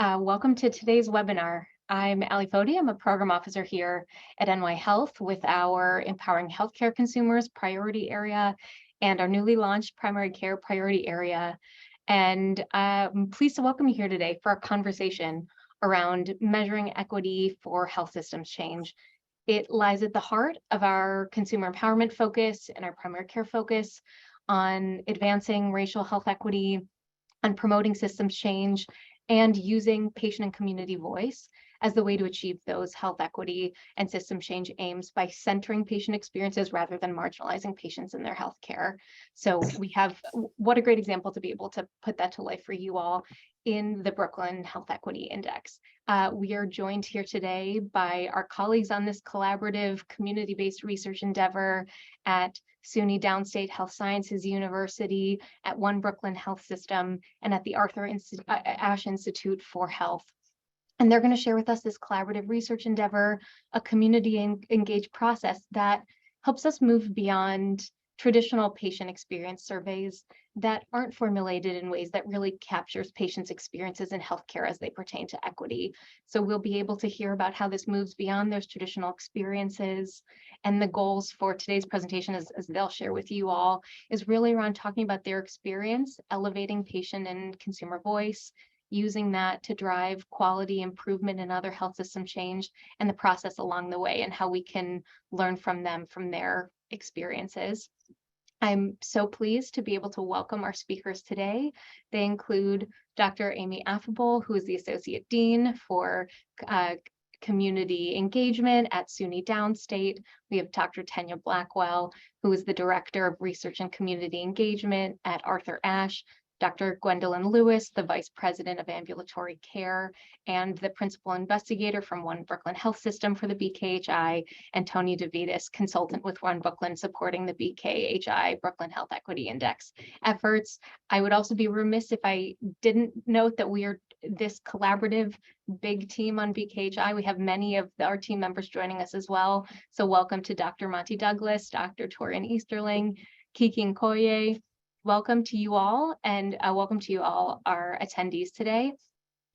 Welcome to today's webinar. I'm Ali Fodi. I'm a program officer here at NY Health with our Empowering Healthcare Consumers priority area and our newly launched primary care priority area. And I'm pleased to welcome you here today for our conversation around measuring equity for health systems change. It lies at the heart of our consumer empowerment focus and our primary care focus on advancing racial health equity, on promoting systems change, and using patient and community voice as the way to achieve those health equity and system change aims by centering patient experiences rather than marginalizing patients in their health care. So we have, what a great example to be able to put that to life for you all in the Brooklyn Health Equity Index. We are joined here today by our colleagues on this collaborative community-based research endeavor at SUNY Downstate Health Sciences University, at One Brooklyn Health System, and at the Arthur Ashe Institute for Health. And they're going to share with us this collaborative research endeavor, a community engaged process that helps us move beyond traditional patient experience surveys that aren't formulated in ways that really captures patients' experiences in healthcare as they pertain to equity. So we'll be able to hear about how this moves beyond those traditional experiences. And the goals for today's presentation, as they'll share with you all, is really around talking about their experience, elevating patient and consumer voice, using that to drive quality improvement and other health system change, and the process along the way, and how we can learn from them, from their experiences. I'm so pleased to be able to welcome our speakers today. They include Dr. Aimee Afable, who is the Associate Dean for Community Engagement at SUNY Downstate. We have Dr. Tanya Blackwell, who is the Director of Research and Community Engagement at Arthur Ashe, Dr. Gwendolyn Lewis, the Vice President of Ambulatory Care and the Principal Investigator from One Brooklyn Health System for the BKHI, and Tony DeVitis, Consultant with One Brooklyn, supporting the BKHI Brooklyn Health Equity Index efforts. I would also be remiss if I didn't note that we are this collaborative big team on BKHI. We have many of our team members joining us as well. So welcome to Dr. Monty Douglas, Dr. Torian Easterling, Kiki Nkoye. Welcome to you all, and welcome to you all, our attendees today.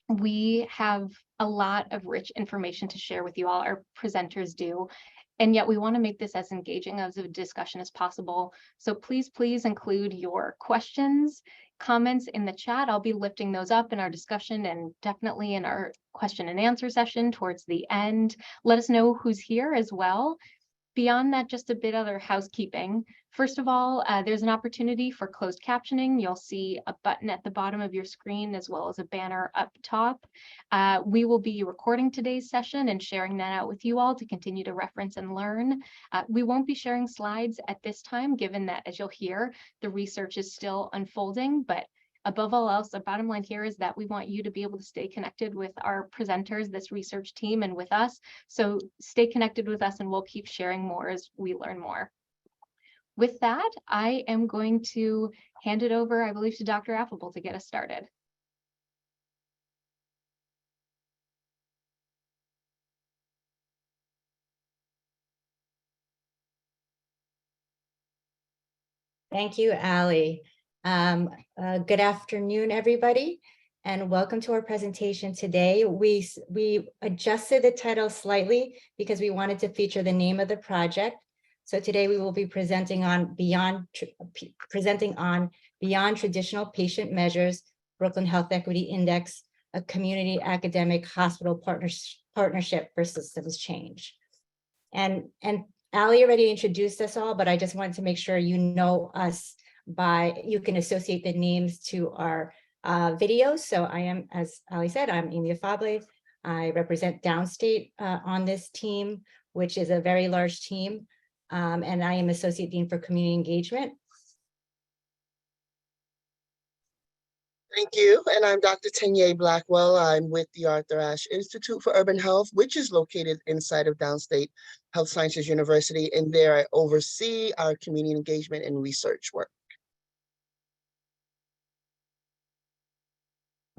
We have a lot of rich information to share with you all, our presenters do, and yet we want to make this as engaging as a discussion as possible. So please include your questions, comments in the chat. I'll be lifting those up in our discussion and definitely in our question and answer session towards the end. Let us know who's here as well. Beyond that, just a bit other housekeeping. First of all, there's an opportunity for closed captioning. You'll see a button at the bottom of your screen as well as a banner up top. We will be recording today's session and sharing that out with you all to continue to reference and learn. We won't be sharing slides at this time, given that, as you'll hear, the research is still unfolding, but above all else, the bottom line here is that we want you to be able to stay connected with our presenters, this research team, and with us. So stay connected with us and we'll keep sharing more as we learn more. With that, I am going to hand it over, I believe, to Dr. Afable to get us started. Thank you, Ali. Good afternoon, everybody, and welcome to our presentation today. We adjusted the title slightly because we wanted to feature the name of the project. So today we will be presenting on Beyond Traditional Patient Measures, Brooklyn Health Equity Index, a community academic hospital partnership for systems change. And Ali already introduced us all, but I just wanted to make sure you know us by, you can associate the names to our videos. So I am, as Ali said, I'm Aimee Afable. I represent Downstate on this team, which is a very large team. And I am Associate Dean for Community Engagement. Thank you. And I'm Dr. Tanya Blackwell. I'm with the Arthur Ashe Institute for Urban Health, which is located inside of Downstate Health Sciences University. And there I oversee our community engagement and research work.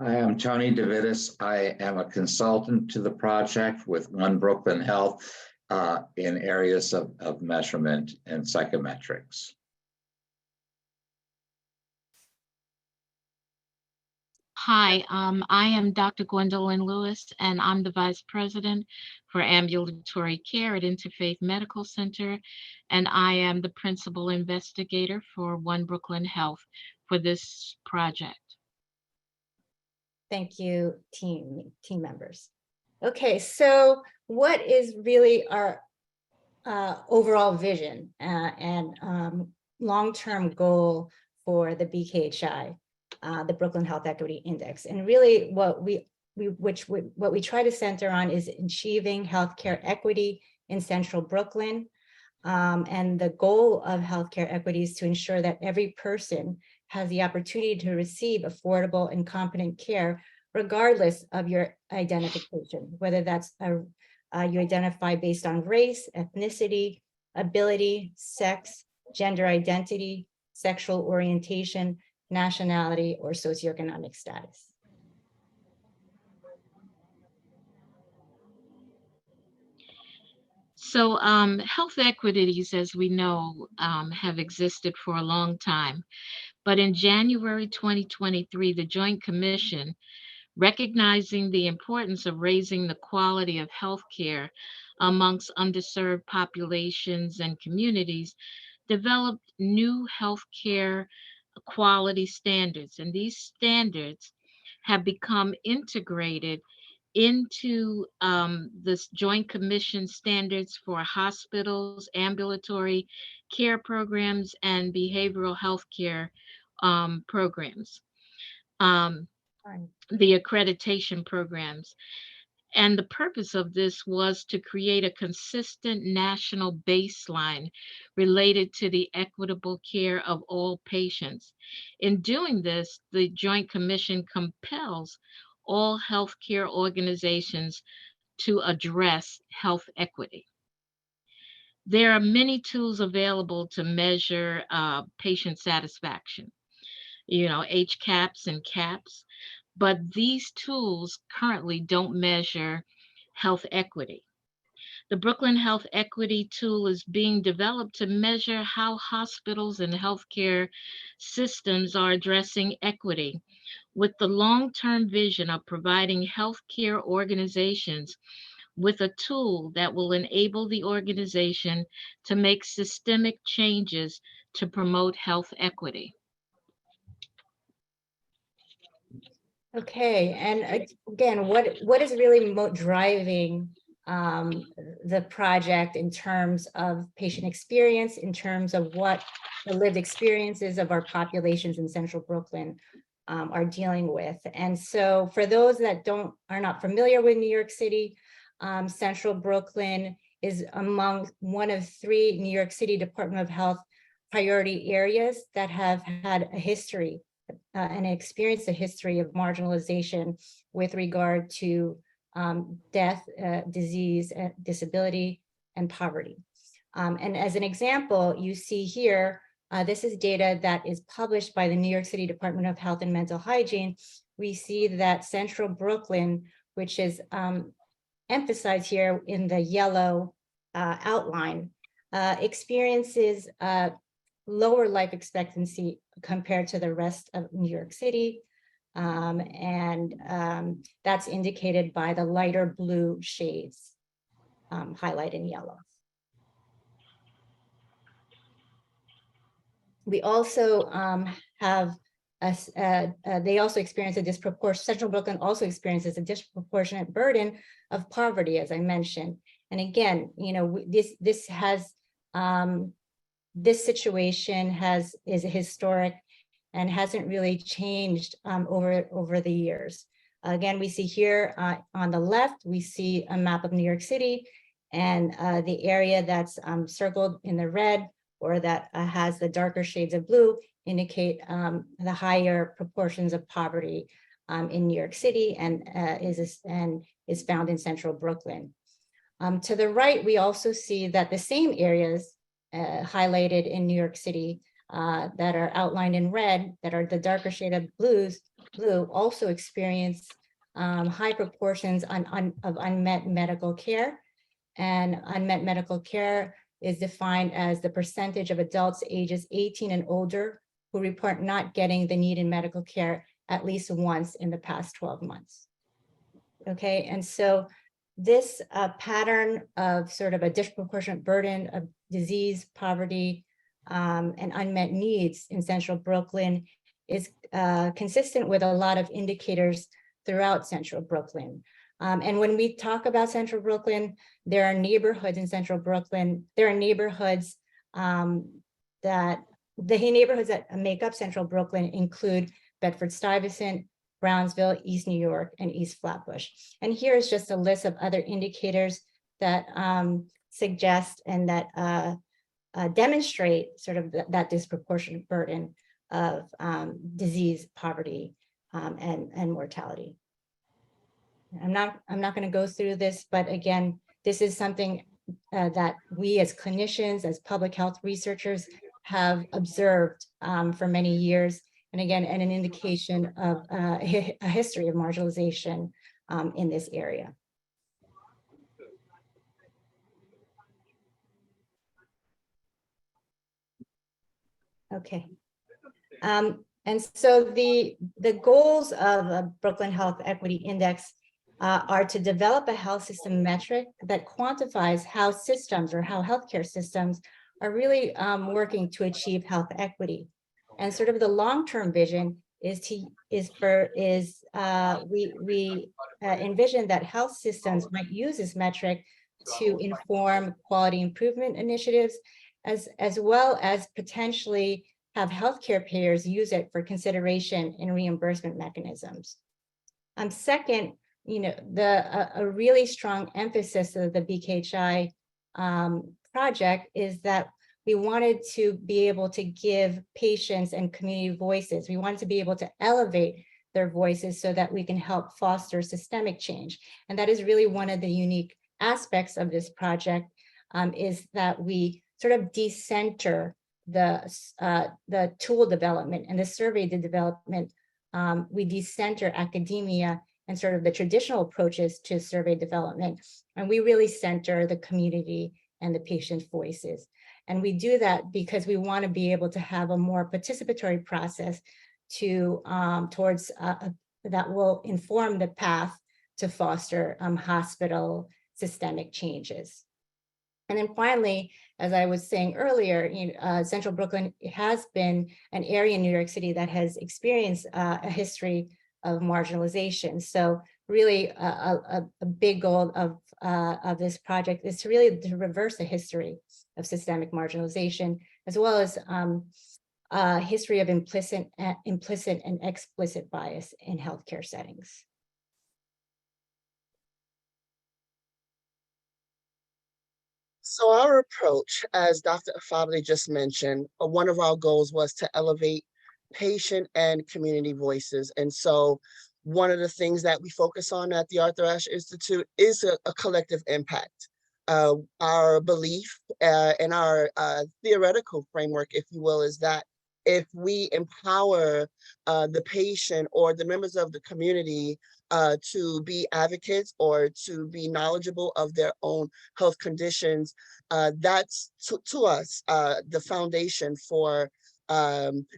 Hi, I'm Tony DeVitis. I am a consultant to the project with One Brooklyn Health in areas of measurement and psychometrics. Hi, I am Dr. Gwendolyn Lewis, and I'm the Vice President for Ambulatory Care at Interfaith Medical Center, and I am the Principal Investigator for One Brooklyn Health for this project. Thank you, team members. Okay, so what is really our overall vision and long-term goal for the BKHI, the Brooklyn Health Equity Index? And really what we try to center on is achieving healthcare equity in Central Brooklyn. And the goal of healthcare equity is to ensure that every person has the opportunity to receive affordable and competent care, regardless of your identification, whether that's you identify based on race, ethnicity, ability, sex, gender identity, sexual orientation, nationality, or socioeconomic status. So health equities, as we know, have existed for a long time. But in January 2023, the Joint Commission, recognizing the importance of raising the quality of healthcare amongst underserved populations and communities, developed new healthcare quality standards. And these standards have become integrated into this Joint Commission standards for hospitals, ambulatory care programs, and behavioral health care programs, the accreditation programs. And the purpose of this was to create a consistent national baseline related to the equitable care of all patients. In doing this, the Joint Commission compels all healthcare organizations to address health equity. There are many tools available to measure patient satisfaction, HCAHPS and CAHPS, but these tools currently don't measure health equity. The Brooklyn Health Equity tool is being developed to measure how hospitals and healthcare systems are addressing equity, with the long-term vision of providing healthcare organizations with a tool that will enable the organization to make systemic changes to promote health equity. Okay, and again, what is really driving the project in terms of patient experience, in terms of what the lived experiences of our populations in Central Brooklyn are dealing with? And so for those that are not familiar with New York City, Central Brooklyn is among one of 3 New York City Department of Health priority areas that have had a history and experienced a history of marginalization with regard to death, disease, disability, and poverty. And as an example, you see here, this is data that is published by the New York City Department of Health and Mental Hygiene. We see that Central Brooklyn, which is emphasized here in the yellow outline, experiences lower life expectancy compared to the rest of New York City. And that's indicated by the lighter blue shades highlighted in yellow. We also have, they also experience a disproportionate, Central Brooklyn also experiences a disproportionate burden of poverty, as I mentioned. And again, this situation is historic and hasn't really changed over the years. Again, we see here on the left, we see a map of New York City, and the area that's circled in the red or that has the darker shades of blue indicate the higher proportions of poverty in New York City and is found in Central Brooklyn. To the right, we also see that the same areas highlighted in New York City that are outlined in red, that are the darker shade of blue, also experience high proportions of unmet medical care. And unmet medical care is defined as the percentage of adults ages 18 and older who report not getting the needed medical care at least once in the past 12 months. Okay, and so this pattern of sort of a disproportionate burden of disease, poverty, and unmet needs in Central Brooklyn is consistent with a lot of indicators throughout Central Brooklyn. And when we talk about Central Brooklyn, there are neighborhoods in Central Brooklyn. There are neighborhoods that make up Central Brooklyn include Bedford-Stuyvesant, Brownsville, East New York, and East Flatbush. And here is just a list of other indicators that suggest and that demonstrate sort of that disproportionate burden of disease, poverty, and mortality. I'm not going to go through this, but again, this is something that we as clinicians, as public health researchers have observed for many years. And again, and an indication of a history of marginalization in this area. Okay. And so the goals of a Brooklyn Health Equity Index are to develop a health system metric that quantifies how systems or how healthcare systems are really working to achieve health equity. And sort of the long-term vision we envision that health systems might use this metric to inform quality improvement initiatives, as well as potentially have healthcare payers use it for consideration in reimbursement mechanisms. Second, a really strong emphasis of the BKHI project is that we wanted to be able to give patients and community voices. We wanted to be able to elevate their voices so that we can help foster systemic change. And that is really one of the unique aspects of this project, is that we sort of decenter the tool development and the survey development. We decenter academia and sort of the traditional approaches to survey development. And we really center the community and the patient's voices. And we do that because we want to be able to have a more participatory process to towards that will inform the path to foster hospital systemic changes. And then finally, as I was saying earlier, Central Brooklyn has been an area in New York City that has experienced a history of marginalization. So really a big goal of this project is to really reverse the history of systemic marginalization, as well as a history of implicit and explicit bias in healthcare settings. So our approach, as Dr. Afable just mentioned, one of our goals was to elevate patient and community voices. And so one of the things that we focus on at the Arthur Ashe Institute is a collective impact. Our belief and our theoretical framework, if you will, is that if we empower the patient or the members of the community to be advocates or to be knowledgeable of their own health conditions, that's to us the foundation for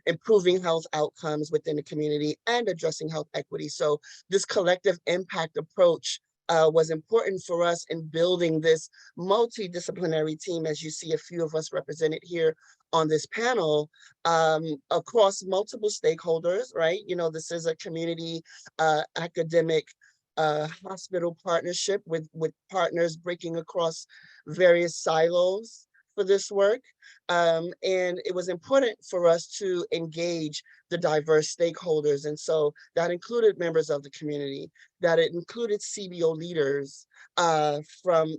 improving health outcomes within the community and addressing health equity. So this collective impact approach was important for us in building this multidisciplinary team, as you see a few of us represented here on this panel, across multiple stakeholders, right? This is a community academic hospital partnership with partners breaking across various silos for this work. And it was important for us to engage the diverse stakeholders. And so that included members of the community, that it included CBO leaders from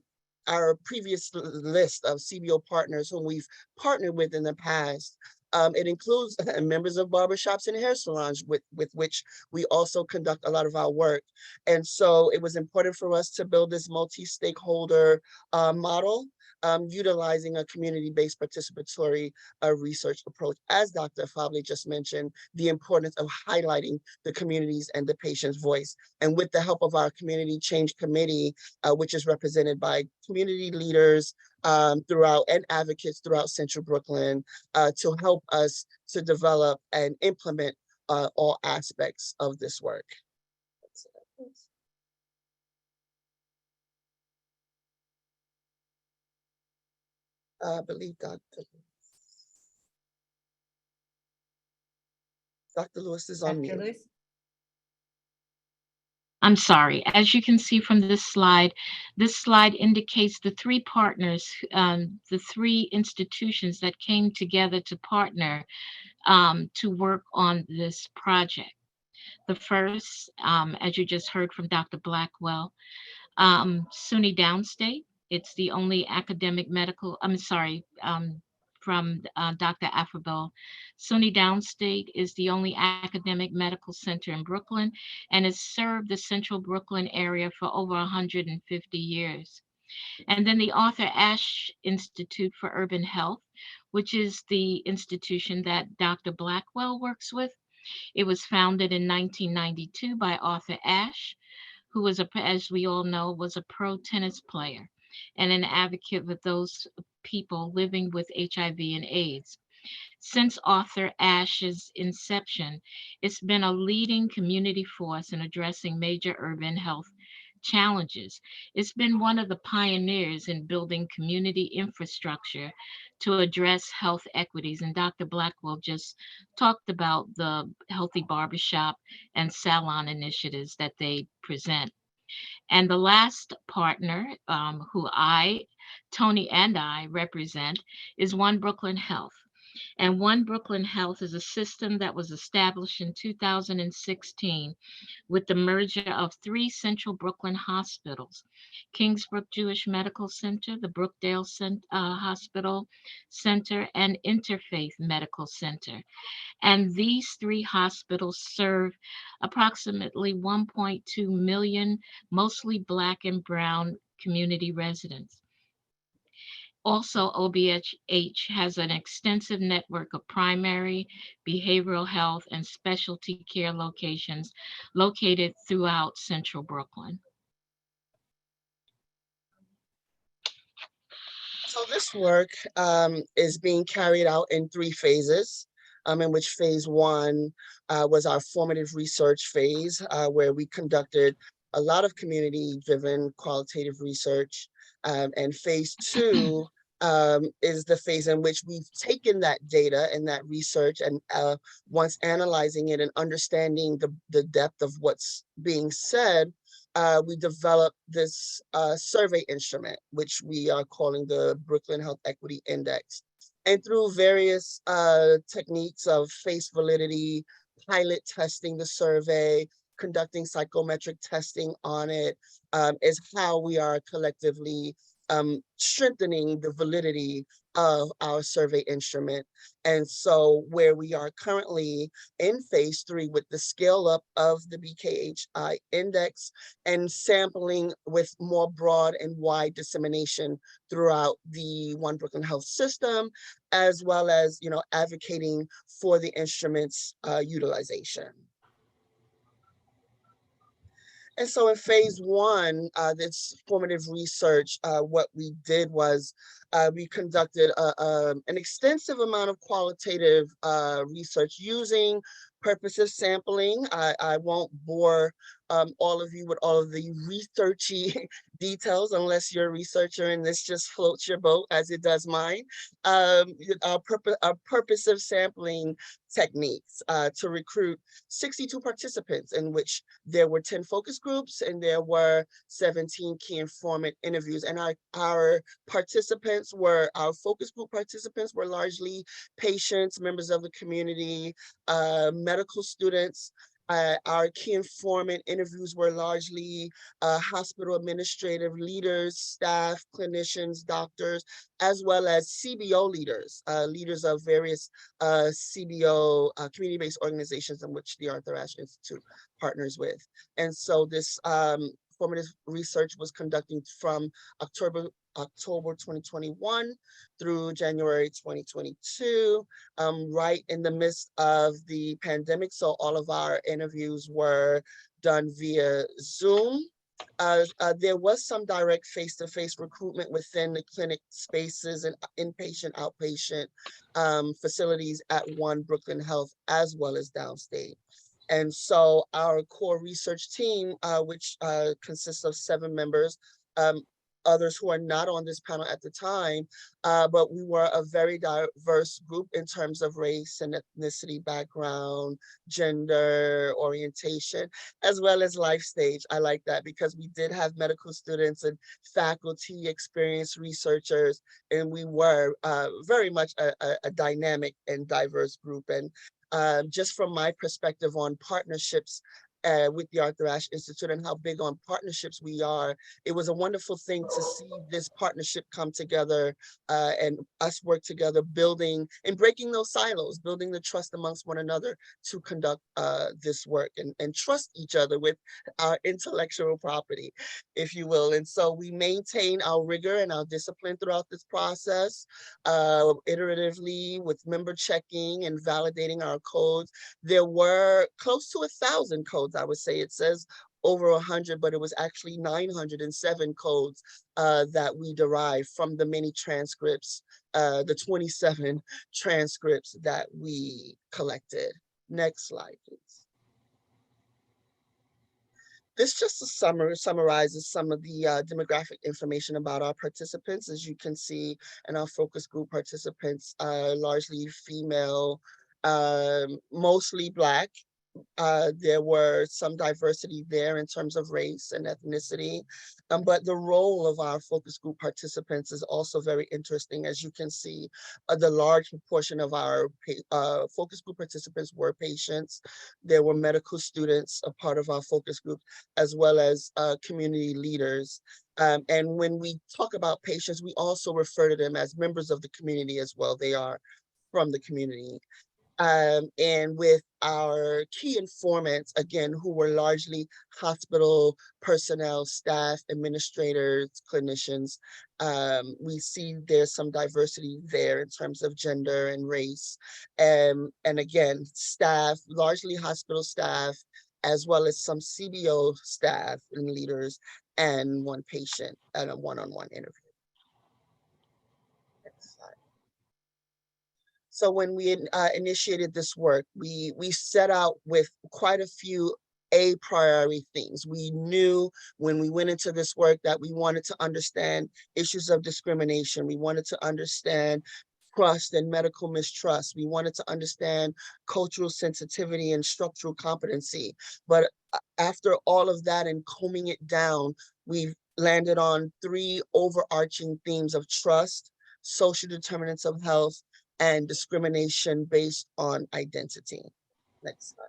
our previous list of CBO partners whom we've partnered with in the past. It includes members of barbershops and hair salons with which we also conduct a lot of our work. And so it was important for us to build this multi-stakeholder model, utilizing a community-based participatory research approach. As Dr. Afable just mentioned, the importance of highlighting the communities and the patient's voice. And with the help of our Community Change Committee, which is represented by community leaders throughout and advocates throughout Central Brooklyn, to help us to develop and implement all aspects of this work. I believe Dr. Lewis is on Dr. mute. Lewis? I'm sorry. As you can see from this slide indicates the three partners, the three institutions that came together to partner to work on this project. The first, as you just heard from Dr. Blackwell, SUNY Downstate. It's the only academic medical, from Dr. Afable. SUNY Downstate is the only academic medical center in Brooklyn and has served the central Brooklyn area for over 150 years. And then the Arthur Ashe Institute for Urban Health, which is the institution that Dr. Blackwell works with. It was founded in 1992 by Arthur Ashe, who was, as we all know, was a pro tennis player and an advocate for those people living with HIV and AIDS. Since Arthur Ashe's inception, it's been a leading community force in addressing major urban health challenges. It's been one of the pioneers in building community infrastructure to address health equities. And Dr. Blackwell just talked about the Healthy Barbershop and Salon initiatives that they present. And the last partner who Tony and I represent is One Brooklyn Health. And One Brooklyn Health is a system that was established in 2016 with the merger of three central Brooklyn hospitals: Kingsbrook Jewish Medical Center, the Brookdale Hospital Center, and Interfaith Medical Center. And these three hospitals serve approximately 1.2 million, mostly Black and Brown community residents. Also, OBHS has an extensive network of primary, behavioral health, and specialty care locations located throughout central Brooklyn. So this work is being carried out in 3 phases, in which phase 1 was our formative research phase, where we conducted a lot of community-driven qualitative research. And phase 2 is the phase in which we've taken that data and that research, and once analyzing it and understanding the depth of what's being said, we developed this survey instrument, which we are calling the Brooklyn Health Equity Index. And through various techniques of face validity, pilot testing the survey, conducting psychometric testing on it, is how we are collectively strengthening the validity of our survey instrument. And so where we are currently in phase 3 with the scale up of the BKHI index and sampling with more broad and wide dissemination throughout the One Brooklyn Health system, as well as, advocating for the instrument's utilization. And so in phase 1, this formative research, what we did was we conducted an extensive amount of qualitative research using purposive sampling. I won't bore all of you with all of the researchy details unless you're a researcher and this just floats your boat as it does mine. Purposive sampling techniques to recruit 62 participants, in which there were 10 focus groups and there were 17 key informant interviews. And our participants were, our focus group participants were largely patients, members of the community, medical students. Our key informant interviews were largely hospital administrative leaders, staff, clinicians, doctors, as well as CBO leaders, leaders of various CBO community-based organizations in which the Arthur Ashe Institute partners with. And so this formative research was conducted from October 2021 through January 2022, right in the midst of the pandemic. So all of our interviews were done via Zoom. There was some direct face-to-face recruitment within the clinic spaces and inpatient, outpatient facilities at One Brooklyn Health as well as Downstate. And so our core research team, which consists of 7 members, others who are not on this panel at the time, but we were a very diverse group in terms of race and ethnicity, background, gender, orientation, as well as life stage. I like that because we did have medical students and faculty, experienced researchers, and we were very much a dynamic and diverse group. And just from my perspective on partnerships with the Arthur Ashe Institute and how big on partnerships we are, it was a wonderful thing to see this partnership come together and us work together, building and breaking those silos, building the trust amongst one another to conduct this work and trust each other with our intellectual property, if you will. And so we maintain our rigor and our discipline throughout this process, iteratively with member checking and validating our codes. There were close to 1,000 codes, I would say. It says over 100, but it was actually 907 codes that we derived from the many transcripts, the 27 transcripts that we collected. Next slide, please. This just summarizes some of the demographic information about our participants. As you can see, and our focus group participants are largely female, mostly Black. There were some diversity there in terms of race and ethnicity, but the role of our focus group participants is also very interesting. As you can see, the large proportion of our focus group participants were patients. There were medical students, a part of our focus group, as well as community leaders. And when we talk about patients, we also refer to them as members of the community as well. They are from the community. And with our key informants, again, who were largely hospital personnel, staff, administrators, clinicians, we see there's some diversity there in terms of gender and race. And again, staff, largely hospital staff, as well as some CBO staff and leaders, and one patient and a one-on-one interview. Next slide. So when we initiated this work, we set out with quite a few priority things. We knew when we went into this work that we wanted to understand issues of discrimination. We wanted to understand trust and medical mistrust. We wanted to understand cultural sensitivity and structural competency. But after all of that and combing it down, we've landed on 3 overarching themes of trust, social determinants of health, and discrimination based on identity. Next slide.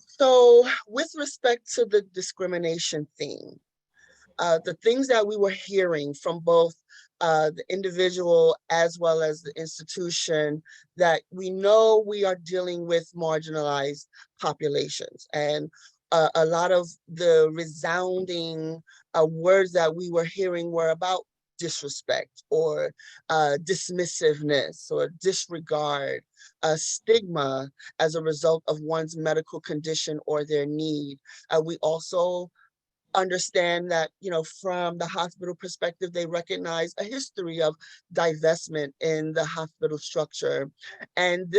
So with respect to the discrimination theme, the things that we were hearing from both the individual as well as the institution, that we know we are dealing with marginalized populations. And a lot of the resounding words that we were hearing were about disrespect or dismissiveness or disregard, stigma as a result of one's medical condition or their need. We also understand that, you know, from the hospital perspective, they recognize a history of divestment in the hospital structure. And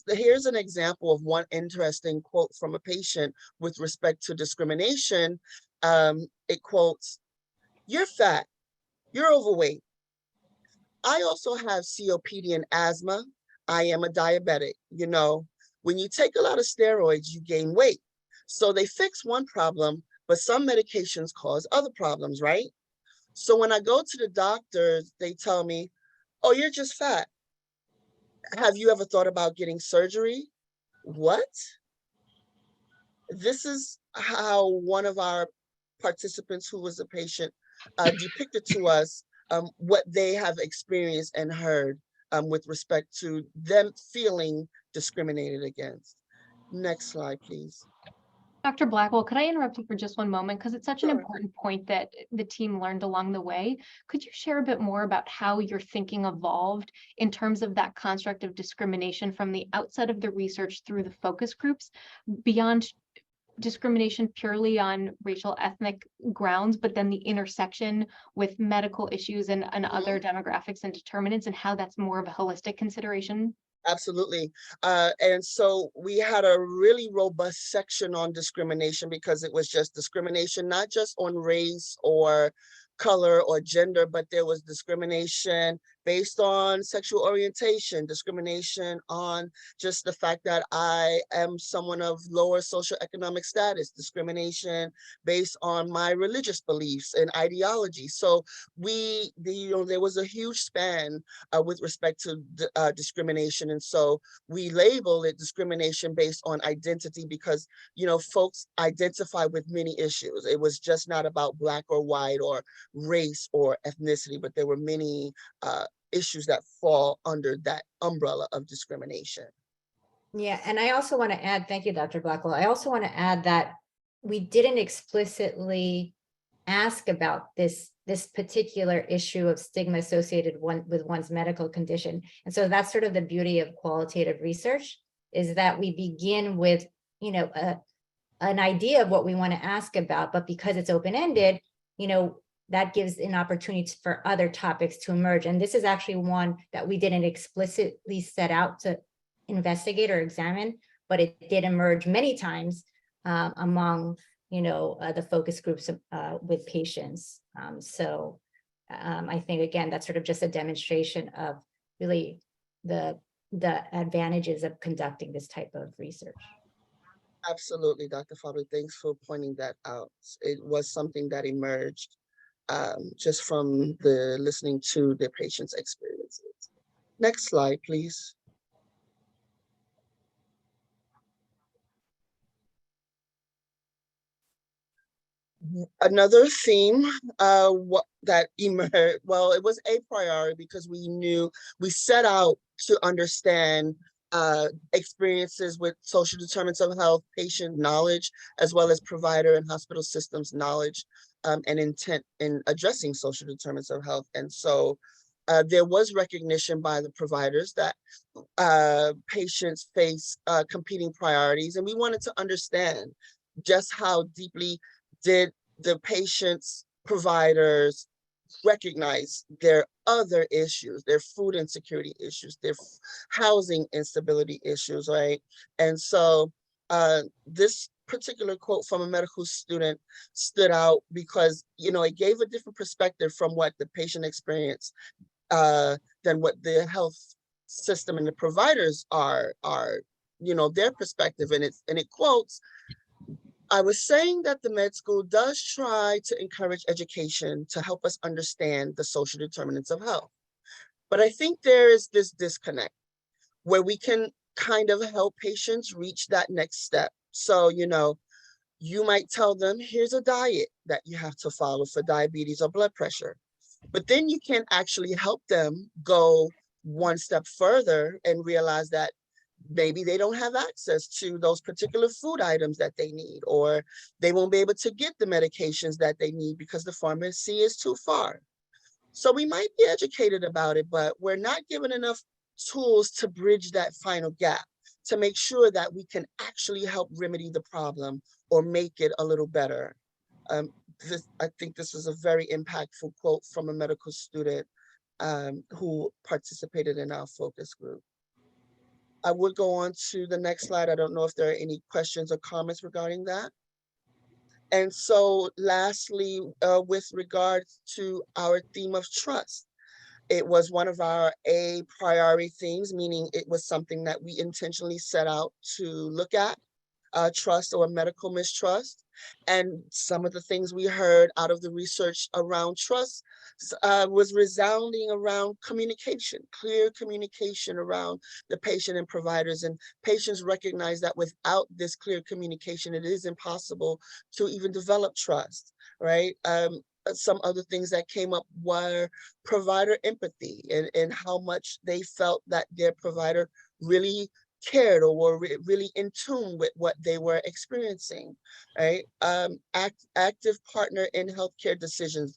here's an example of one interesting quote from a patient with respect to discrimination. It quotes, "You're fat, you're overweight. I also have COPD and asthma. I am a diabetic. You know, when you take a lot of steroids, you gain weight. So they fix one problem, but some medications cause other problems, right? So when I go to the doctors, they tell me, oh, you're just fat. Have you ever thought about getting surgery?" What? This is how one of our participants who was a patient depicted to us what they have experienced and heard with respect to them feeling discriminated against. Next slide, please. Dr. Blackwell, could I interrupt you for just one moment? Because it's such an Sure. important point that the team learned along the way. Could you share a bit more about how your thinking evolved in terms of that construct of discrimination from the outset of the research through the focus groups, beyond discrimination purely on racial ethnic grounds, but then the intersection with medical issues and other demographics and determinants, and how that's more of a holistic consideration? Absolutely. And so we had a really robust section on discrimination because it was just discrimination, not just on race or color or gender, but there was discrimination based on sexual orientation, discrimination on just the fact that I am someone of lower socioeconomic status, discrimination based on my religious beliefs and ideology. So there was a huge span with respect to discrimination. And so we label it discrimination based on identity because, folks identify with many issues. It was just not about Black or white or race or ethnicity, but there were many issues that fall under that umbrella of discrimination. Yeah, and I also want to add, thank you, Dr. Blackwell. I also want to add that we didn't explicitly ask about this particular issue of stigma associated with one's medical condition. And so that's sort of the beauty of qualitative research, is that we begin with, an idea of what we want to ask about, but because it's open-ended, that gives an opportunity for other topics to emerge. And this is actually one that we didn't explicitly set out to investigate or examine, but it did emerge many times among the focus groups with patients. So I think, again, that's sort of just a demonstration of really the advantages of conducting this type of research. Absolutely, Dr. Afable, thanks for pointing that out. It was something that emerged just from the listening to the patient's experiences. Next slide, please. Another theme that emerged, well, it was a priority because we set out to understand experiences with social determinants of health, patient knowledge, as well as provider and hospital systems knowledge and intent in addressing social determinants of health. And so there was recognition by the providers that patients face competing priorities, and we wanted to understand just how deeply did the patients, providers recognize their other issues, their food insecurity issues, their housing instability issues, right? And so this particular quote from a medical student stood out because, it gave a different perspective from what the patient experienced than what the health system and the providers are their perspective. And it quotes, "I was saying that the med school does try to encourage education to help us understand the social determinants of health. But I think there is this disconnect where we can kind of help patients reach that next step. So, you might tell them, here's a diet that you have to follow for diabetes or blood pressure. But then you can actually help them go one step further and realize that maybe they don't have access to those particular food items that they need, or they won't be able to get the medications that they need because the pharmacy is too far. So we might be educated about it, but we're not given enough tools to bridge that final gap, to make sure that we can actually help remedy the problem or make it a little better." I think this was a very impactful quote from a medical student who participated in our focus group. I would go on to the next slide. I don't know if there are any questions or comments regarding that. And so lastly, with regards to our theme of trust, it was one of our A priority themes, meaning it was something that we intentionally set out to look at, trust or medical mistrust. And some of the things we heard out of the research around trust was resounding around communication, clear communication around the patient and providers. And patients recognize that without this clear communication, it is impossible to even develop trust, right? Some other things that came up were provider empathy and how much they felt that their provider really cared or were really in tune with what they were experiencing, right? Active partner in healthcare decisions.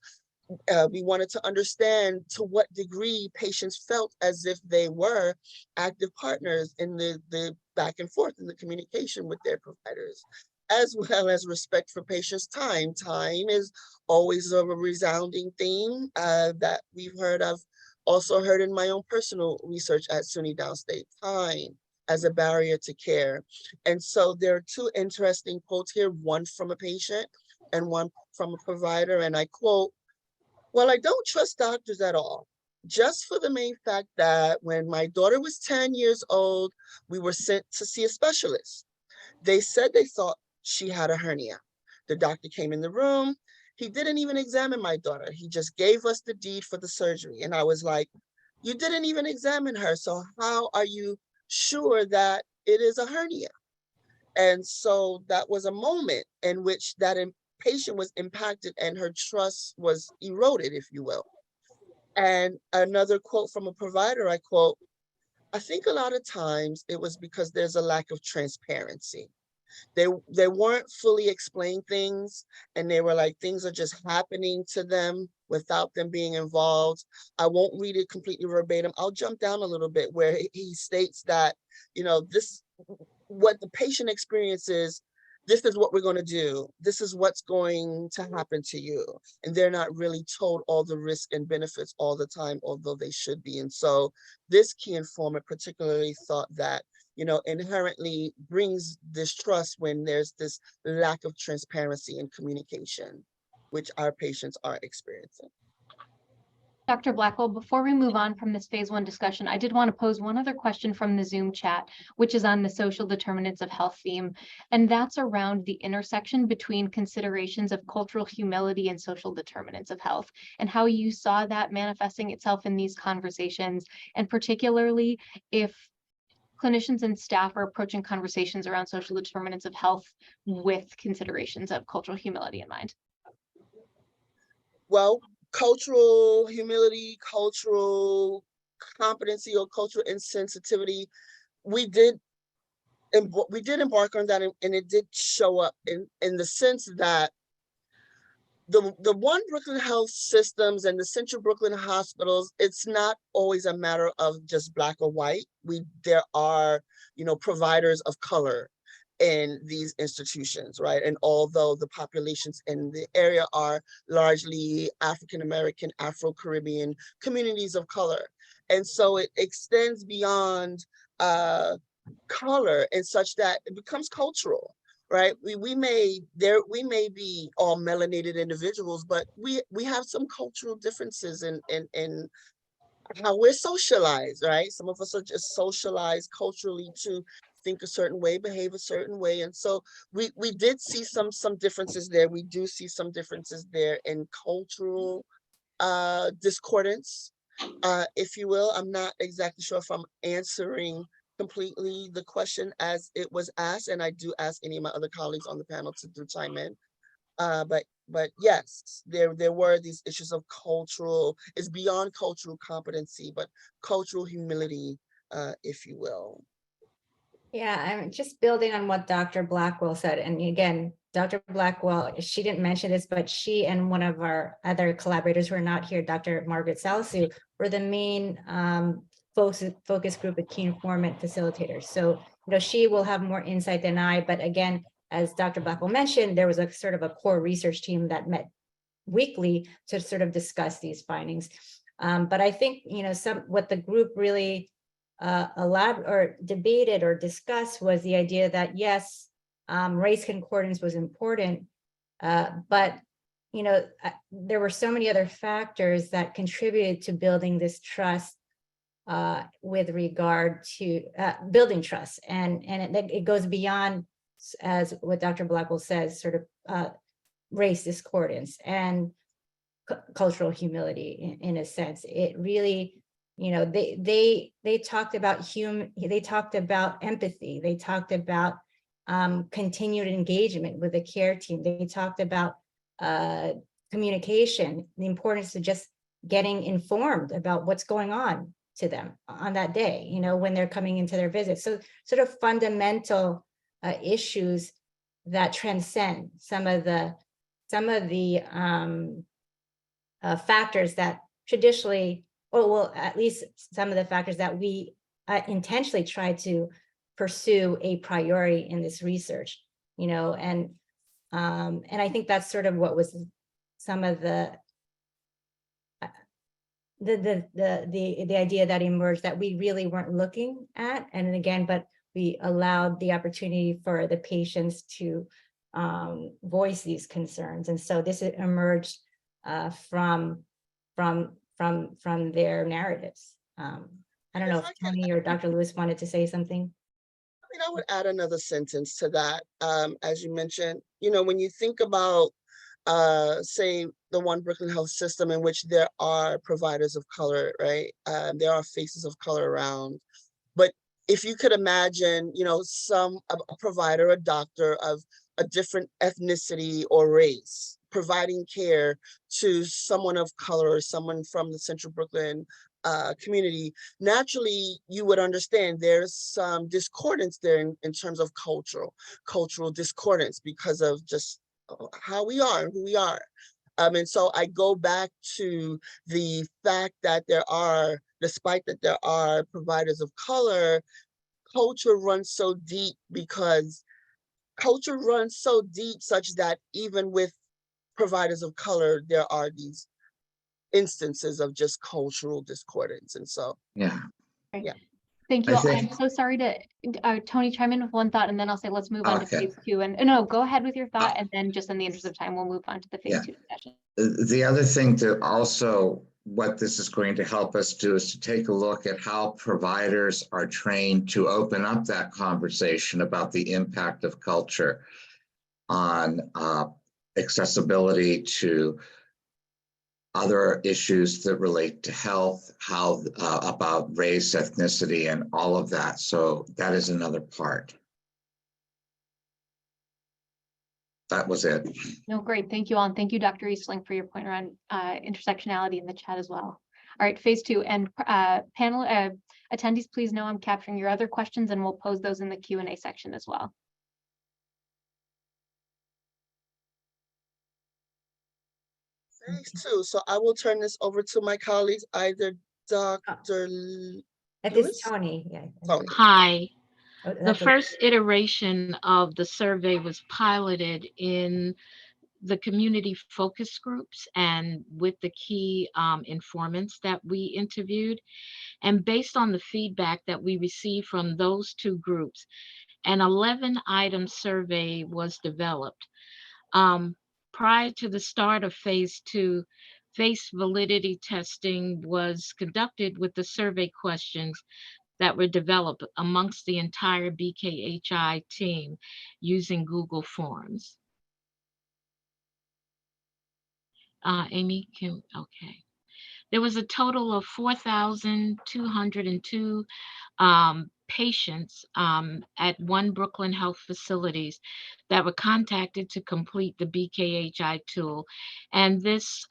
We wanted to understand to what degree patients felt as if they were active partners in the back and forth in the communication with their providers, as well as respect for patients' time. Time is always a resounding theme that we've heard of, also heard in my own personal research at SUNY Downstate. Time as a barrier to care. And so there are two interesting quotes here, one from a patient and one from a provider, and I quote, "Well, I don't trust doctors at all, just for the main fact that when my daughter was 10 years old, we were sent to see a specialist. They said they thought she had a hernia. The doctor came in the room. He didn't even examine my daughter. He just gave us the deed for the surgery." And I was like, "You didn't even examine her, so how are you sure that it is a hernia?" And so that was a moment in which that patient was impacted and her trust was eroded, if you will. And another quote from a provider, I quote, "I think a lot of times it was because there's a lack of transparency. They weren't fully explained things, and they were like, things are just happening to them without them being involved." I won't read it completely verbatim. I'll jump down a little bit where he states that, this, what the patient experiences, this is what we're going to do. This is what's going to happen to you. And they're not really told all the risks and benefits all the time, although they should be. And so this key informant particularly thought that, inherently brings distrust when there's this lack of transparency and communication, which our patients are experiencing. Dr. Blackwell, before we move on from this phase 1 discussion, I did want to pose one other question from the Zoom chat, which is on the social determinants of health theme. And that's around the intersection between considerations of cultural humility and social determinants of health, and how you saw that manifesting itself in these conversations, and particularly if clinicians and staff are approaching conversations around social determinants of health with considerations of cultural humility in mind. Well, cultural humility, cultural competency, or cultural insensitivity, we did embark on that, and it did show up in the sense that the One Brooklyn Health Systems and the Central Brooklyn hospitals, it's not always a matter of just Black or white. There are, providers of color in these institutions, right? And although the populations in the area are largely African-American, Afro-Caribbean communities of color. And so it extends beyond color in such that it becomes cultural, right? We may be all melanated individuals, but we have some cultural differences in how we're socialized, right? Some of us are just socialized culturally to think a certain way, behave a certain way. And so we did see some differences there. We do see some differences there in cultural discordance, if you will. I'm not exactly sure if I'm answering completely the question as it was asked, and I do ask any of my other colleagues on the panel to do chime in. But yes, there were these issues of it's beyond cultural competency, but cultural humility, if you will. Yeah, I'm just building on what Dr. Blackwell said. And again, Dr. Blackwell, she didn't mention this, but she and one of our other collaborators who are not here, Dr. Margaret Salisu, were the main focus group of key informant facilitators. So, she will have more insight than I, but again, as Dr. Blackwell mentioned, there was a sort of a core research team that met weekly to sort of discuss these findings. But I think, what the group really allowed or debated or discussed was the idea that yes, race concordance was important, but there were so many other factors that contributed to building this trust with regard to building trust, and it goes beyond, as what Dr. Blackwell says, sort of race discordance and cultural humility in a sense. It really, they talked about they talked about empathy, they talked about continued engagement with the care team, they talked about communication, the importance of just getting informed about what's going on, to them on that day, you know, when they're coming into their visits. So sort of fundamental issues that transcend some of the factors that traditionally, or well, at least some of the factors that we intentionally try to pursue a priority in this research, you know, and I think that's sort of what was some of the idea that emerged, that we really weren't looking at, and again, but we allowed the opportunity for the patients to voice these concerns, and so this emerged from their narratives. I don't know If I if can Tony or Dr. Lewis wanted to say something. I mean, I would add another sentence to that. As you mentioned, you know, when you think about, say, the One Brooklyn Health System, in which there are providers of color, right? There are faces of color around. But if you could imagine, you know, a provider, a doctor of a different ethnicity or race, providing care to someone of color or someone from the Central Brooklyn community, naturally you would understand there's some discordance there in terms of cultural discordance because of just how we are and who we are. And so I go back to the fact that despite that there are providers of color, culture runs so deep such that even with providers of color, there are these instances of just cultural discordance. And so, Yeah. Right. Yeah. Thank you I all. I'm think- so sorry to, Tony, chime in with one thought, and then I'll say, let's move on to Okay. phase 2. And no, go ahead with your thought, and then just in the interest of time, we'll move on to the phase Yeah. 2 discussion. The other thing to also, what this is going to help us do is to take a look at how providers are trained to open up that conversation about the impact of culture on accessibility to other issues that relate to health, how about race, ethnicity, and all of that. So that is another part. That was it. No, great. Thank you all. And thank you, Dr. Eastling, for your point around intersectionality in the chat as well. All right, phase 2. And panel attendees, please know I'm capturing your other questions, and we'll pose those in the Q&A section as well. phase 2. So I will turn this over to my colleagues, either Dr. That is Lewis? Tony. Yeah. Tony. Hi. Oh, The that's first iteration of the survey was piloted in the community focus groups and with the key informants that we interviewed. And based on the feedback that we received from those two groups, an 11-item survey was developed. Prior to the start of phase 2, face validity testing was conducted with the survey questions that were developed amongst the entire BKHI team using Google Forms. Aimee, okay. There was a total of 4,202 patients at One Brooklyn Health facilities that were contacted to complete the BKHI tool. And this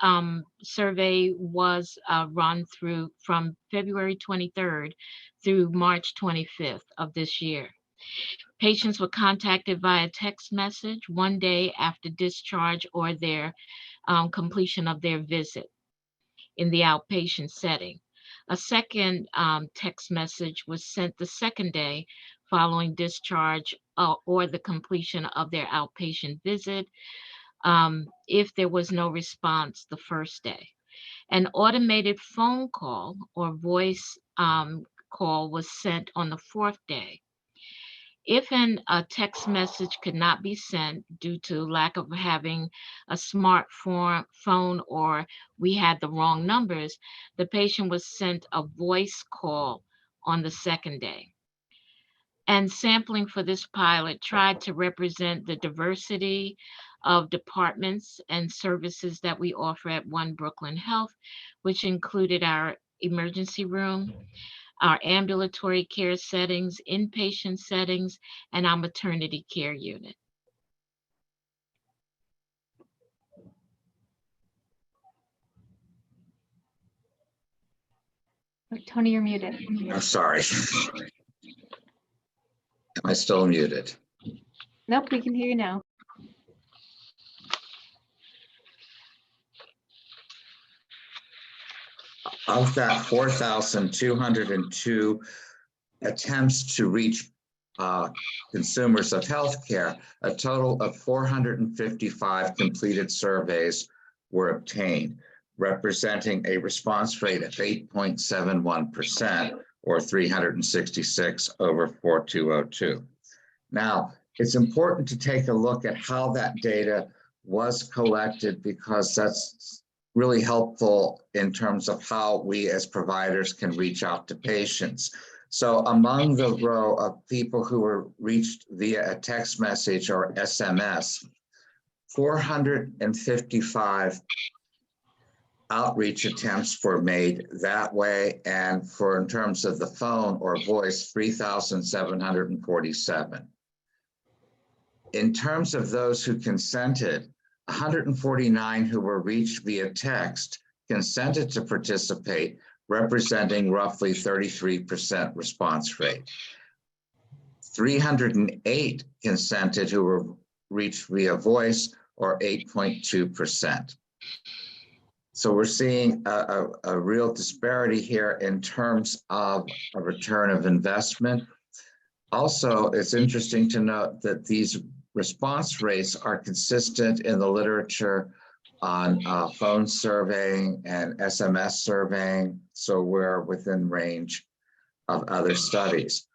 survey was run through from February 23rd through March 25th of this year. Patients were contacted via text message one day after discharge or their completion of their visit in the outpatient setting. A second text message was sent the second day following discharge or the completion of their outpatient visit if there was no response the first day. An automated phone call or voice call was sent on the fourth day. If a text message could not be sent due to lack of having a smartphone or we had the wrong numbers, the patient was sent a voice call on the second day. And sampling for this pilot tried to represent the diversity of departments and services that we offer at One Brooklyn Health, which included our emergency room, our ambulatory care settings, inpatient settings, and our maternity care unit. Oh, Tony, you're muted. I'm sorry. Am I still muted? Nope, we can hear you now. Of that 4,202 attempts to reach consumers of healthcare, a total of 455 completed surveys were obtained, representing a response rate of 8.71%, or 366 over 4,202. Now, it's important to take a look at how that data was collected, because that's really helpful in terms of how we as providers can reach out to patients. So among the row of people who were reached via a text message or SMS, 455 outreach attempts were made that way, and for in terms of the phone or voice, 3,747. In terms of those who consented, 149 who were reached via text consented to participate, representing roughly 33% response rate. 308 consented who were reached via voice, or 8.2%. So we're seeing a real disparity here in terms of a return of investment. Also, it's interesting to note that these response rates are consistent in the literature on phone surveying and SMS surveying, so we're within range of other studies.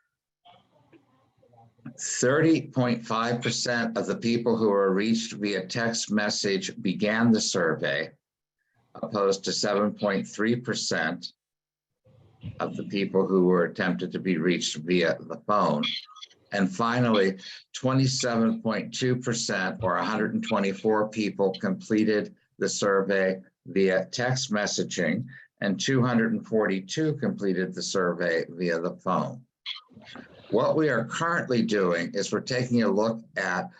30.5% of the people who were reached via text message began the survey, opposed to 7.3% of the people who were attempted to be reached via the phone. And finally, 27.2%, or 124 people, completed the survey via text messaging, and 242 completed the survey via the phone. What we are currently doing is we're taking a look at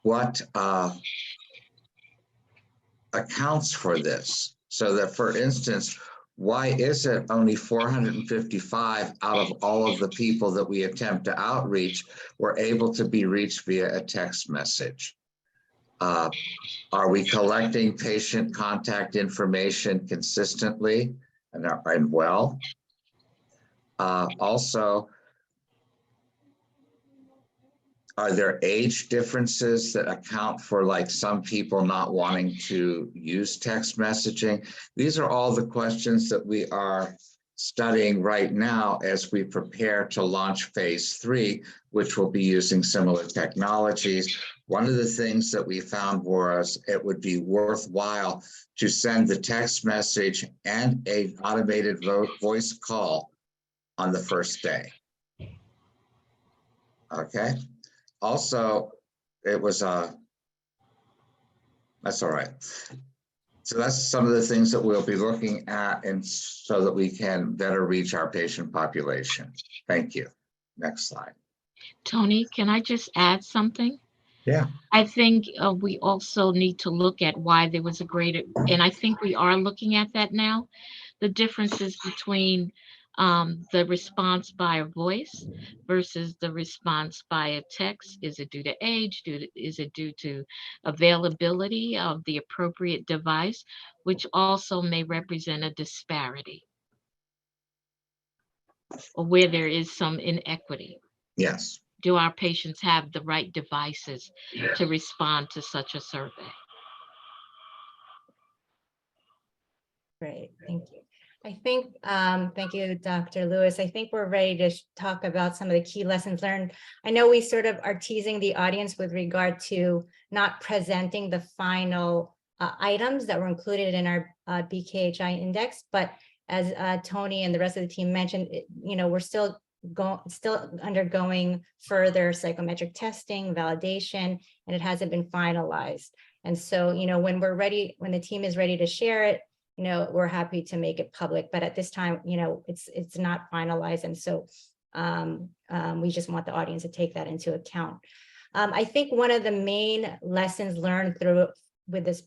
what accounts for this. So that, for instance, why is it only 455 out of all of the people that we attempt to outreach were able to be reached via a text message? Are we collecting patient contact information consistently and well? Also, are there age differences that account for, like, some people not wanting to use text messaging? These are all the questions that we are studying right now as we prepare to launch phase 3, which will be using similar technologies. One of the things that we found was it would be worthwhile to send the text message and an automated voice call on the first day. Okay. Also, it was that's all right. So that's some of the things that we'll be looking at, and so that we can better reach our patient population. Thank you. Next slide. Tony, can I just add something? Yeah. I think we also need to look at why there was a greater, and I think we are looking at that now, the differences between the response by a voice versus the response by a text. Is it due to age? Is it due to availability of the appropriate device, which also may represent a disparity, or where there is some inequity? Yes. Do our patients have the right devices to respond to such a survey? Great, thank you. I think, thank you, Dr. Lewis. I think we're ready to talk about some of the key lessons learned. I know we sort of are teasing the audience with regard to not presenting the final items that were included in our BKHI index, but as Tony and the rest of the team mentioned, we're still undergoing further psychometric testing, validation, and it hasn't been finalized. And so, when we're ready, when the team is ready to share it, we're happy to make it public, but at this time, it's not finalized. And so we just want the audience to take that into account. I think one of the main lessons learned throughout this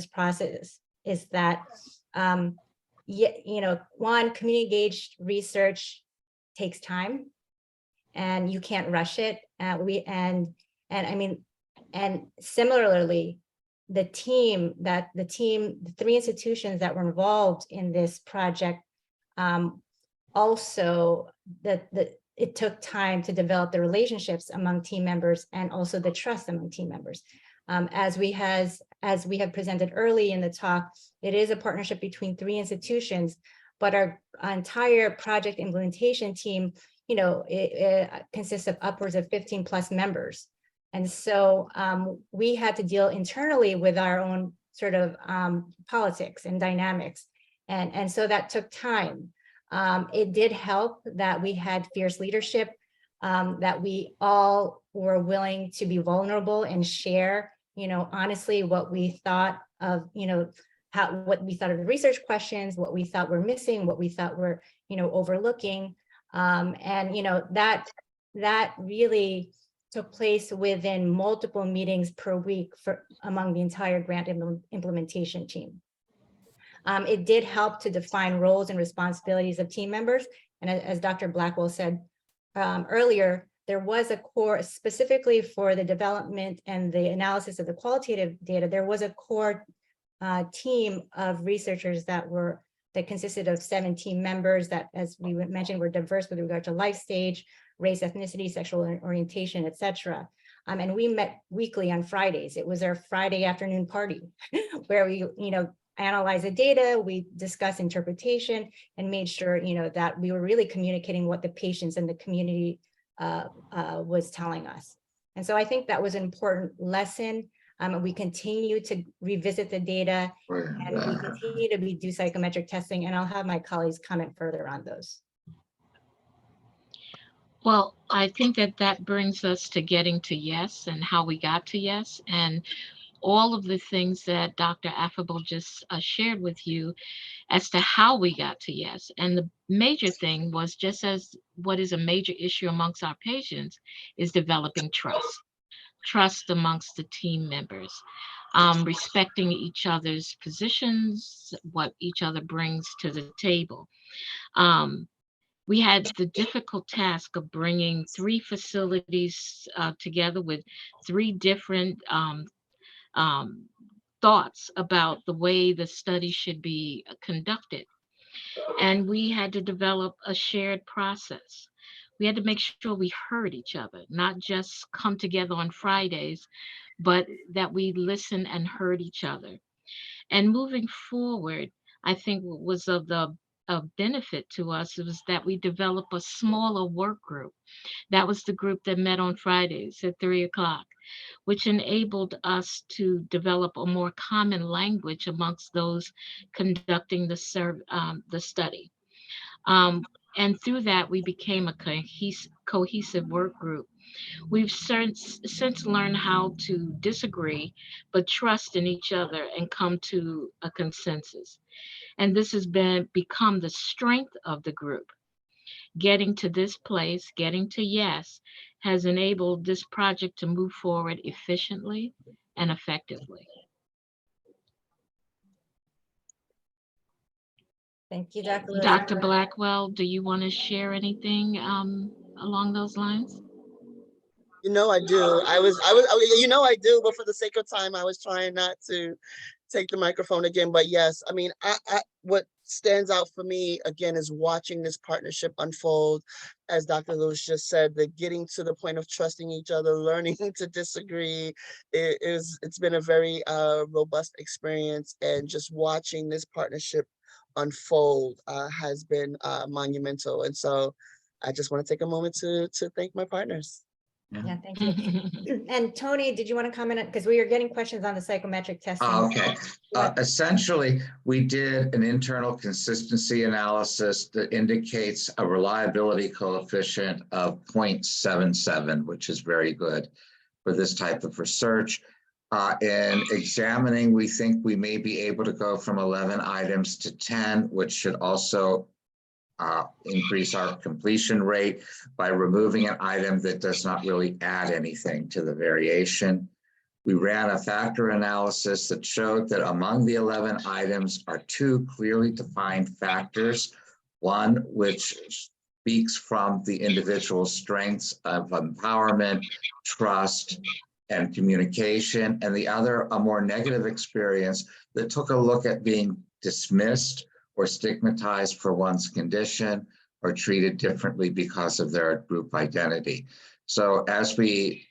process is that, one, community engaged research takes time, and you can't rush it. And similarly, the three institutions that were involved in this project, also it took time to develop the relationships among team members and also the trust among team members. As we have presented early in the talk, it is a partnership between three institutions, but our entire project implementation team, it consists of upwards of 15 plus members. And so we had to deal internally with our own sort of politics and dynamics. And so that took time. It did help that we had fierce leadership, that we all were willing to be vulnerable and share, honestly, what we thought of, what we thought of the research questions, what we thought were missing, what we thought were, overlooking. That really took place within multiple meetings per week among the entire grant implementation team. It did help to define roles and responsibilities of team members. And as Dr. Blackwell said earlier, there was a core specifically for the development and the analysis of the qualitative data. There was a core team of researchers that consisted of 17 members that, as we mentioned, were diverse with regard to life stage, race, ethnicity, sexual orientation, etc. And we met weekly on Fridays. It was our Friday afternoon party where we, analyze the data, we discuss interpretation, and made sure, that we were really communicating what the patients and the community was telling us. And so I think that was an important lesson. We continue to revisit the data, and we continue to do psychometric testing, and I'll have my colleagues comment further on those. Well, I think that brings us to getting to yes and how we got to yes, and all of the things that Dr. Afable just shared with you as to how we got to yes. And the major thing was, just as what is a major issue amongst our patients, is developing trust amongst the team members, respecting each other's positions, what each other brings to the table. We had the difficult task of bringing three facilities together with three different thoughts about the way the study should be conducted. And we had to develop a shared process. We had to make sure we heard each other, not just come together on Fridays, but that we listened and heard each other. And moving forward, I think what was of benefit to us was that we develop a smaller work group. That was the group that met on Fridays at 3 o'clock, which enabled us to develop a more common language amongst those conducting the study. And through that, we became a cohesive work group. We've since learned how to disagree, but trust in each other and come to a consensus. And this has become the strength of the group. Getting to this place, getting to yes, has enabled this project to move forward efficiently and effectively. Thank you, Dr. Lewis. Dr. Blackwell, do you want to share anything along those lines? I do. I do, but for the sake of time, I was trying not to take the microphone again. But yes, what stands out for me again is watching this partnership unfold. As Dr. Lewis just said, the getting to the point of trusting each other, learning to disagree. It's been a very robust experience, and just watching this partnership unfold has been monumental. And so I just want to take a moment to thank my partners. Yeah, thank you. And Tony, did you want to comment on, because we are getting questions on the psychometric testing? Okay. Essentially, we did an internal consistency analysis that indicates a reliability coefficient of 0.77, which is very good for this type of research. In examining, we think we may be able to go from 11 items to 10, which should also increase our completion rate by removing an item that does not really add anything to the variation. We ran a factor analysis that showed that among the 11 items are 2 clearly defined factors, one which speaks from the individual's strengths of empowerment, trust, and communication, and the other a more negative experience that took a look at being dismissed or stigmatized for one's condition or treated differently because of their group identity. So as we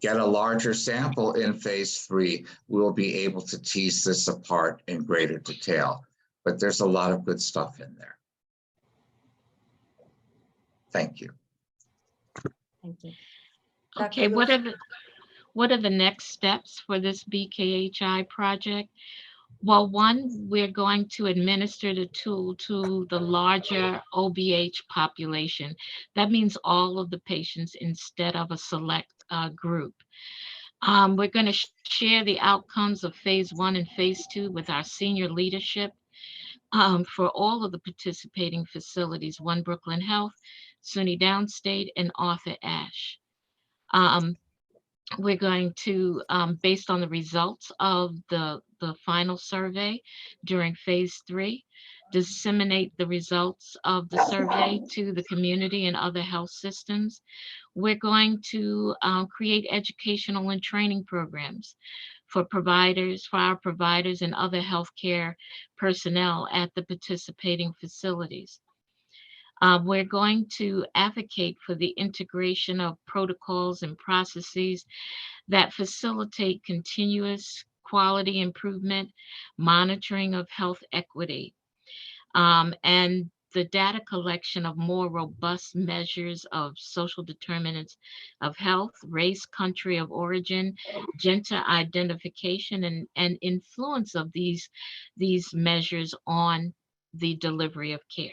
get a larger sample in phase 3, we'll be able to tease this apart in greater detail. But there's a lot of good stuff in there. Thank you. Thank you. Okay, Dr. what are the next steps for this BKHI project? Well, one, we're going to administer the tool to the larger OBH population. That means all of the patients instead of a select group. We're going to share the outcomes of phase 1 and phase 2 with our senior leadership for all of the participating facilities, One Brooklyn Health, SUNY Downstate, and Arthur Ashe. We're going to, based on the results of the final survey during phase 3, disseminate the results of the survey to the community and other health systems. We're going to create educational and training programs for our providers and other healthcare personnel at the participating facilities. We're going to advocate for the integration of protocols and processes that facilitate continuous quality improvement, monitoring of health equity, and the data collection of more robust measures of social determinants of health, race, country of origin, gender identification, and influence of these measures on the delivery of care.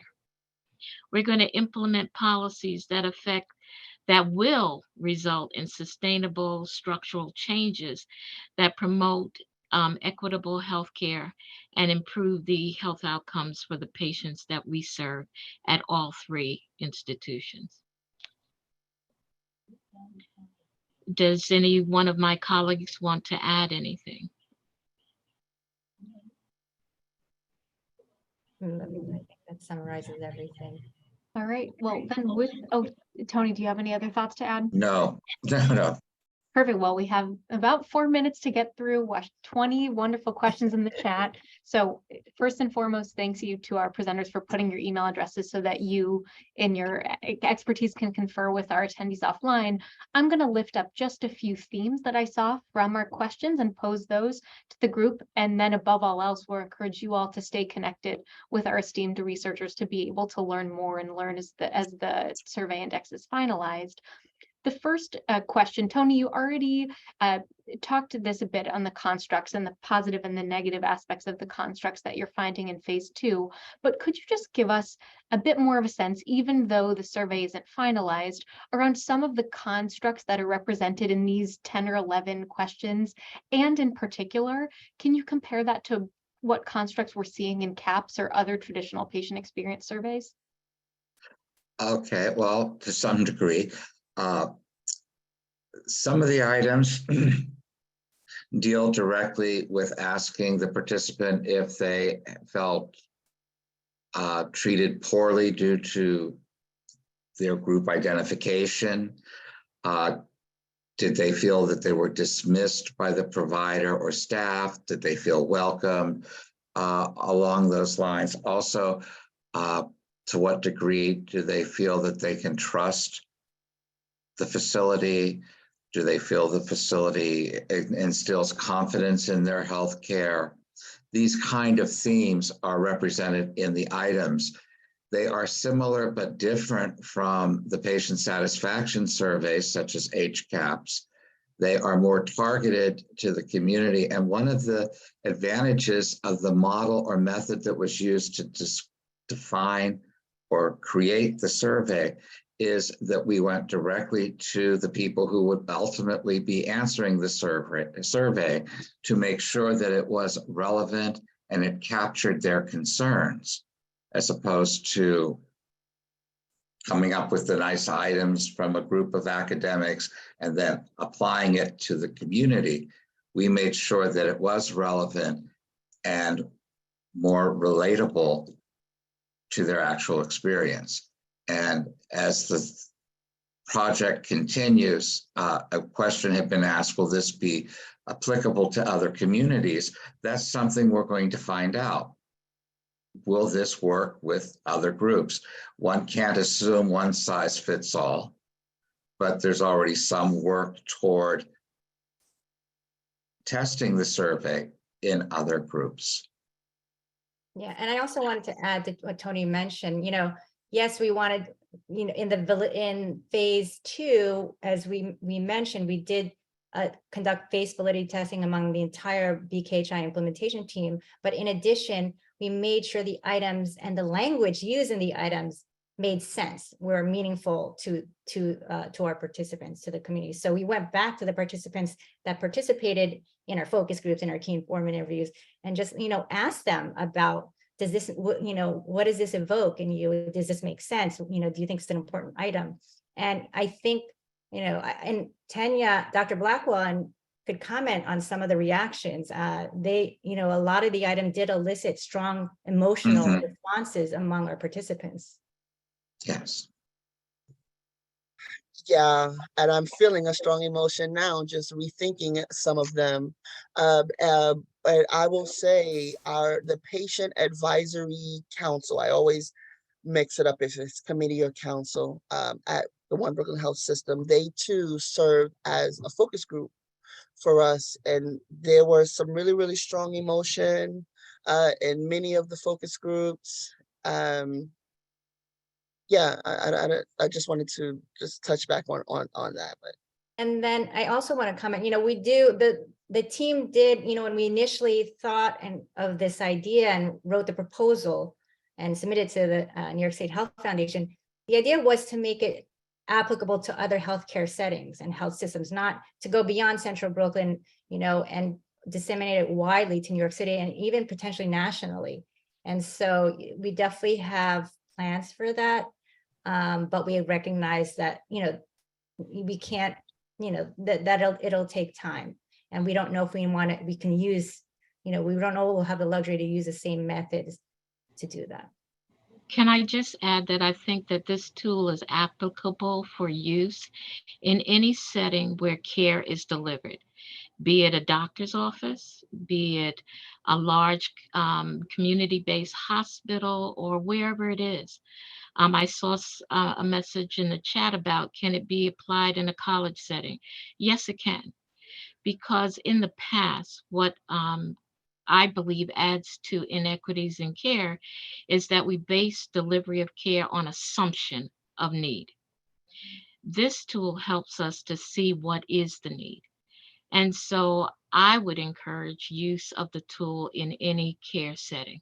We're going to implement policies that will result in sustainable structural changes that promote equitable healthcare and improve the health outcomes for the patients that we serve at all 3 institutions. Does any one of my colleagues want to add anything? I think that summarizes everything. All right, well then Tony, do you have any other thoughts to add? No. Perfect. Well, we have about 4 minutes to get through 20 wonderful questions in the chat. So first and foremost, thanks you to our presenters for putting your email addresses so that you in your expertise can confer with our attendees offline. I'm going to lift up just a few themes that I saw from our questions and pose those to the group. And then above all else, we'll encourage you all to stay connected with our esteemed researchers to be able to learn more and learn as the survey index is finalized. The first question, Tony, you already talked to this a bit on the constructs and the positive and the negative aspects of the constructs that you're finding in phase 2, but could you just give us a bit more of a sense, even though the survey isn't finalized, around some of the constructs that are represented in these 10 or 11 questions? And in particular, can you compare that to what constructs we're seeing in CAPS or other traditional patient experience surveys? Okay, well, to some degree. Some of the items deal directly with asking the participant if they felt treated poorly due to their group identification. Did they feel that they were dismissed by the provider or staff? Did they feel welcome? Along those lines. Also, to what degree do they feel that they can trust the facility? Do they feel the facility instills confidence in their health care? These kind of themes are represented in the items. They are similar but different from the patient satisfaction surveys, such as HCAHPS. They are more targeted to the community. And one of the advantages of the model or method that was used to define or create the survey is that we went directly to the people who would ultimately be answering the survey to make sure that it was relevant and it captured their concerns, as opposed to coming up with the nice items from a group of academics and then applying it to the community, we made sure that it was relevant and more relatable to their actual experience. And as the project continues, a question had been asked, will this be applicable to other communities? That's something we're going to find out. Will this work with other groups? One can't assume one size fits all, but there's already some work toward testing the survey in other groups. Yeah, and I also wanted to add to what Tony mentioned, yes, we wanted, in phase 2, as we mentioned, we did conduct face validity testing among the entire BKHI implementation team. But in addition, we made sure the items and the language used in the items made sense, were meaningful to our participants, to the community. So we went back to the participants that participated in our focus groups and our key informant interviews, and just asked them about, does this, what does this evoke in you? Does this make sense? Do you think it's an important item? And I think, and Tanya, Dr. Blackwell, could comment on some of the reactions. They, a lot of the items did elicit strong emotional responses among our participants. Yes. Yeah, and I'm feeling a strong emotion now, just rethinking some of them. But I will say the Patient Advisory Council, I always mix it up if it's committee or council, at the One Brooklyn Health System, they too served as a focus group for us. And there was some really, really strong emotion in many of the focus groups. Yeah, I just wanted to just touch back on that. But and then I also want to comment, we do, the team did, when we initially thought of this idea and wrote the proposal and submitted to the New York State Health Foundation, the idea was to make it applicable to other healthcare settings and health systems, not to go beyond Central Brooklyn, and disseminate it widely to New York City and even potentially nationally. And so we definitely have plans for that. But we recognize that, we can't, that it'll take time. And we don't know if we can use, we don't know we'll have the luxury to use the same methods to do that. Can I just add that I think that this tool is applicable for use in any setting where care is delivered, be it a doctor's office, be it a large community-based hospital, or wherever it is. I saw a message in the chat about, can it be applied in a college setting? Yes, it can. Because in the past, what I believe adds to inequities in care is that we base delivery of care on assumption of need. This tool helps us to see what is the need. And so I would encourage use of the tool in any care setting.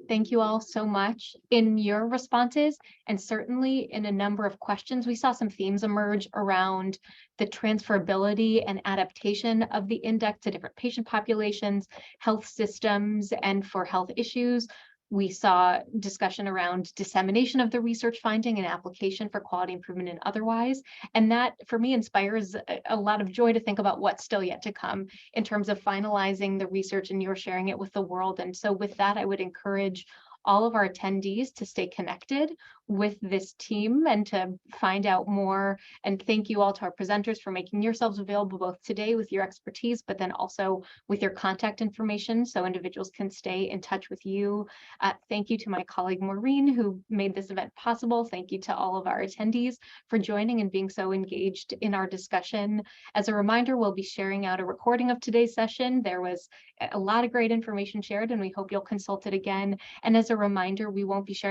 Thank you all so much. In your responses, and certainly in a number of questions, we saw some themes emerge around the transferability and adaptation of the index to different patient populations, health systems, and for health issues. We saw discussion around dissemination of the research finding and application for quality improvement and otherwise. And that, for me, inspires a lot of joy to think about what's still yet to come in terms of finalizing the research, and you're sharing it with the world. And so with that, I would encourage all of our attendees to stay connected with this team and to find out more. And thank you all to our presenters for making yourselves available both today with your expertise, but then also with your contact information so individuals can stay in touch with you. Thank you to my colleague Maureen, who made this event possible. Thank you to all of our attendees for joining and being so engaged in our discussion. As a reminder, we'll be sharing out a recording of today's session. There was a lot of great information shared, and we hope you'll consult it again. And as a reminder, we won't be sharing